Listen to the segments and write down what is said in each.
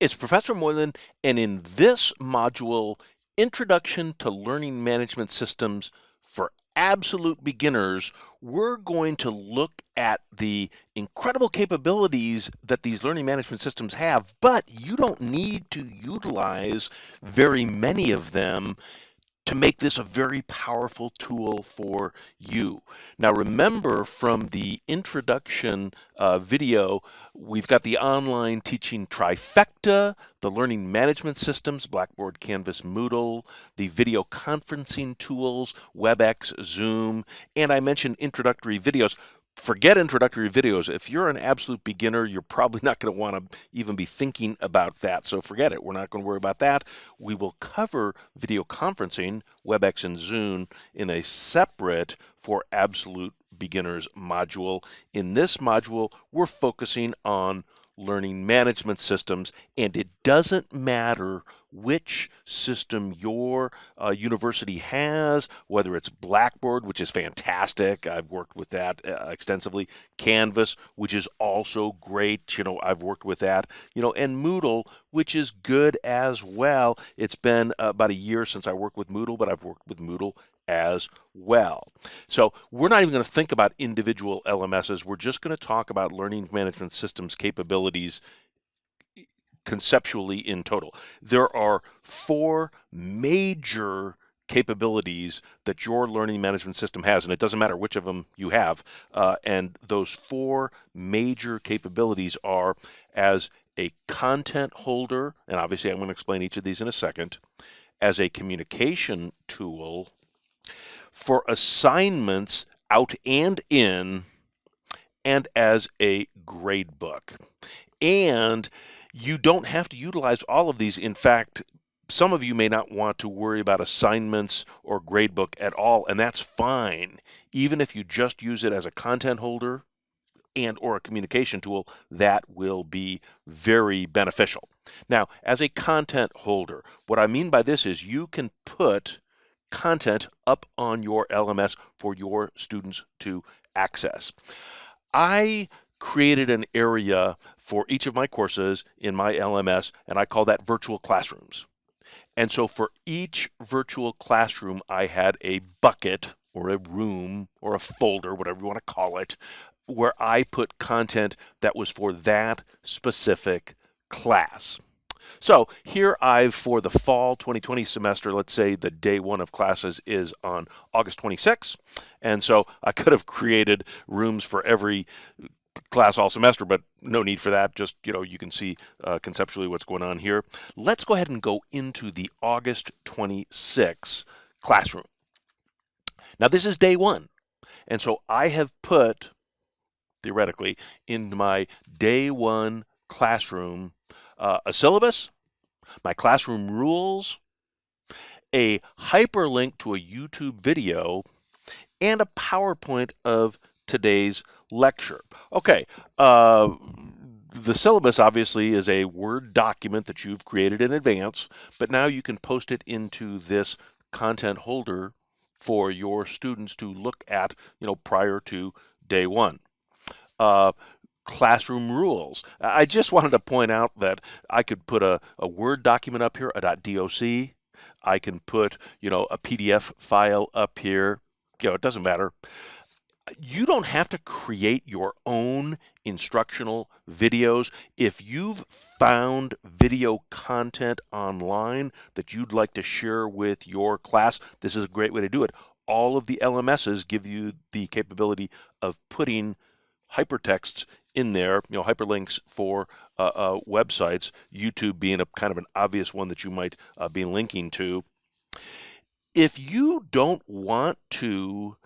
It's Professor Moylan, and in this module, Introduction to Learning Management Systems for Absolute Beginners, we're going to look at the incredible capabilities that these learning management systems have, but you don't need to utilize very many of them to make this a very powerful tool for you. Now, remember from the introduction video, we've got the online teaching trifecta, the learning management systems, Blackboard, Canvas, Moodle, the video conferencing tools, WebEx, Zoom, and I mentioned introductory videos. Forget introductory videos. If you're an absolute beginner, you're probably not going to want to even be thinking about that. So forget it. We're not going to worry about that. We will cover video conferencing, WebEx and Zoom, in a separate for absolute beginners module. In this module, we're focusing on learning management systems, and it doesn't matter which system your university has, whether it's Blackboard, which is fantastic. I've worked with that extensively. Canvas, which is also great. I've worked with that. And Moodle, which is good as well. It's been about a year since I worked with Moodle, but I've worked with Moodle as well. So we're not even going to think about individual LMSs. We're just going to talk about learning management systems capabilities conceptually in total. There are four major capabilities that your learning management system has, and it doesn't matter which of them you have. And those four major capabilities are as a content holder, and obviously I'm going to explain each of these in a second, as a communication tool, for assignments out and in, and as a grade book. And you don't have to utilize all of these. In fact, some of you may not want to worry about assignments or gradebook at all, and that's fine. Even if you just use it as a content holder and or a communication tool, that will be very beneficial. Now, as a content holder, what I mean by this is you can put content up on your LMS for your students to access. I created an area for each of my courses in my LMS, and I call that virtual classrooms. And so for each virtual classroom, I had a bucket or a room or a folder, whatever you want to call it, where I put content that was for that specific class. So here for the fall 2020 semester, let's say the day one of classes is on August 26th. And so I could have created rooms for every class all semester, but no need for that. Just, you can see conceptually what's going on here. Let's go ahead and go into the August 26th classroom. Now this is day one. And so I have put, theoretically, in my day one classroom, a syllabus, my classroom rules, a hyperlink to a YouTube video, and a PowerPoint of today's lecture. Okay, the syllabus obviously is a Word document that you've created in advance, but now you can post it into this content holder for your students to look at, prior to day one. Classroom rules. I just wanted to point out that I could put a Word document up here, a .doc. I can put, a PDF file up here. It doesn't matter. You don't have to create your own instructional videos. If you've found video content online that you'd like to share with your class, this is a great way to do it. All of the LMSs give you the capability of putting hypertexts in there, hyperlinks for websites, YouTube being a kind of an obvious one that you might be linking to. If you don't want to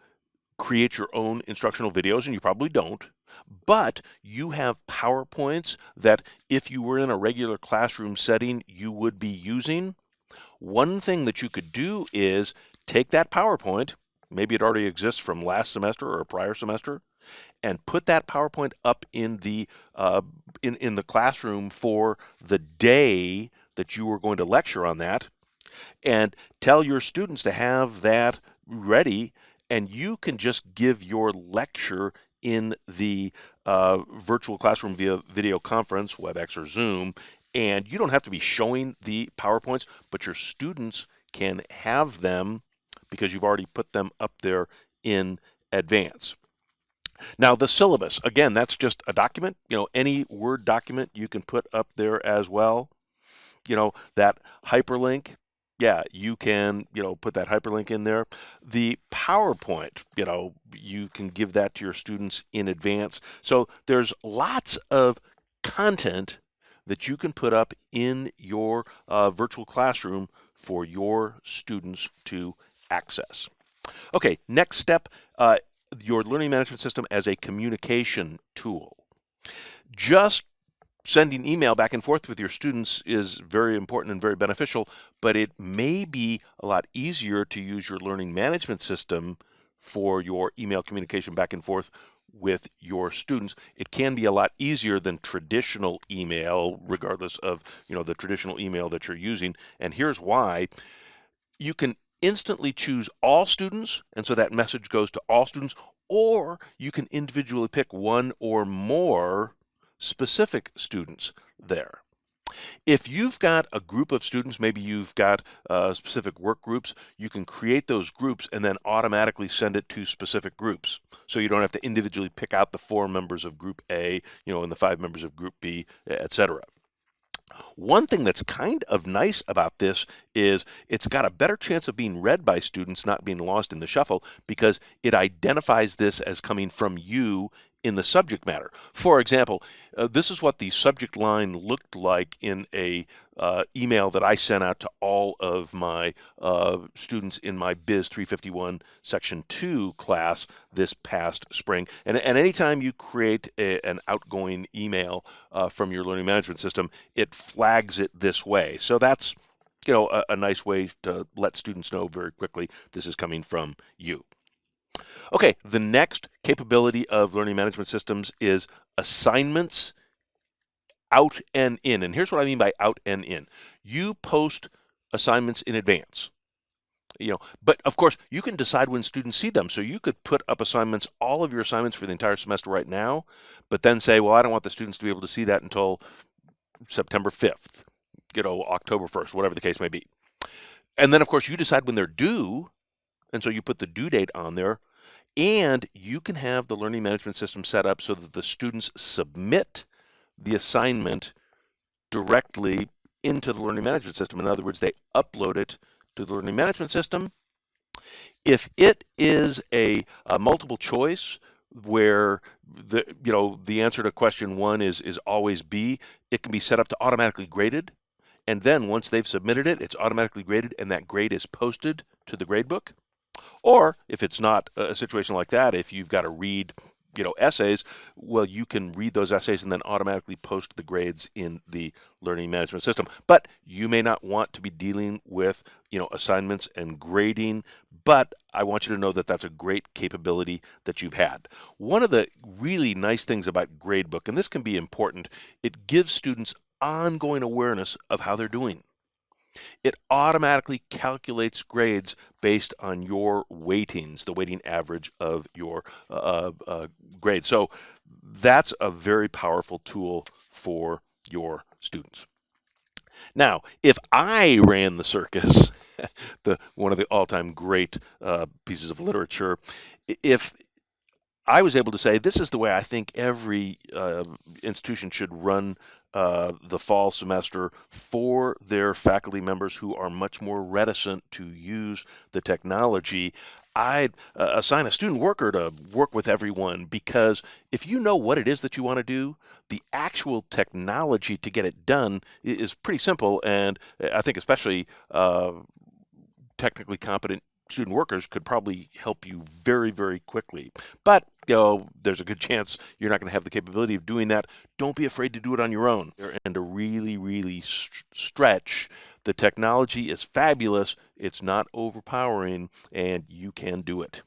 create your own instructional videos, and you probably don't, but you have PowerPoints that if you were in a regular classroom setting, you would be using, one thing that you could do is take that PowerPoint, maybe it already exists from last semester or a prior semester, and put that PowerPoint up in the classroom for the day that you were going to lecture on that, and tell your students to have that ready, and you can just give your lecture in the virtual classroom via video conference, WebEx or Zoom, And you don't have to be showing the PowerPoints, but your students can have them because you've already put them up there in advance. Now, the syllabus, again, that's just a document. Any Word document you can put up there as well. That hyperlink, yeah, you can, put that hyperlink in there. The PowerPoint, you can give that to your students in advance. So there's lots of content that you can put up in your virtual classroom for your students to access. Okay, next step, your learning management system as a communication tool. Just sending email back and forth with your students is very important and very beneficial, but it may be a lot easier to use your learning management system for your email communication back and forth with your students. It can be a lot easier than traditional email, regardless of the traditional email that you're using. And here's why. You can instantly choose all students, and so that message goes to all students, or you can individually pick one or more specific students there. If you've got a group of students, maybe you've got specific work groups, you can create those groups and then automatically send it to specific groups. So you don't have to individually pick out the 4 members of group A, and the 5 members of group B, etc. One thing that's kind of nice about this is it's got a better chance of being read by students, not being lost in the shuffle, because it identifies this as coming from you in the subject matter. For example, this is what the subject line looked like in a email that I sent out to all of my students in my Biz 351 Section 2 class this past spring. And anytime you create an outgoing email from your learning management system, it flags it this way. So that's a nice way to let students know very quickly this is coming from you. Okay, the next capability of learning management systems is assignments out and in. And here's what I mean by out and in. You post assignments in advance. But of course, you can decide when students see them. So you could put up assignments, all of your assignments for the entire semester right now, but then say, well, I don't want the students to be able to see that until September 5th, October 1st, whatever the case may be. And then, of course, you decide when they're due, and so you put the due date on there. And you can have the learning management system set up so that the students submit the assignment directly into the learning management system. In other words, they upload it to the learning management system. If it is a multiple choice where the answer to question 1 is always B, it can be set up to automatically graded. And then once they've submitted it, it's automatically graded, and that grade is posted to the gradebook. Or if it's not a situation like that, if you've got to read, essays, well, you can read those essays and then automatically post the grades in the learning management system. But you may not want to be dealing with, assignments and grading, but I want you to know that that's a great capability that you've had. One of the really nice things about Gradebook, and this can be important, it gives students ongoing awareness of how they're doing. It automatically calculates grades based on your weightings, the weighting average of your grade. So that's a very powerful tool for your students. Now, if I ran the circus, one of the all-time great pieces of literature, if I was able to say, this is the way I think every institution should run the fall semester for their faculty members who are much more reticent to use the technology. I'd assign a student worker to work with everyone, because if you know what it is that you want to do, the actual technology to get it done is pretty simple. And I think especially technically competent student workers could probably help you very, very quickly. But there's a good chance you're not going to have the capability of doing that. Don't be afraid to do it on your own and to really, really stretch. The technology is fabulous. It's not overpowering, and you can do it.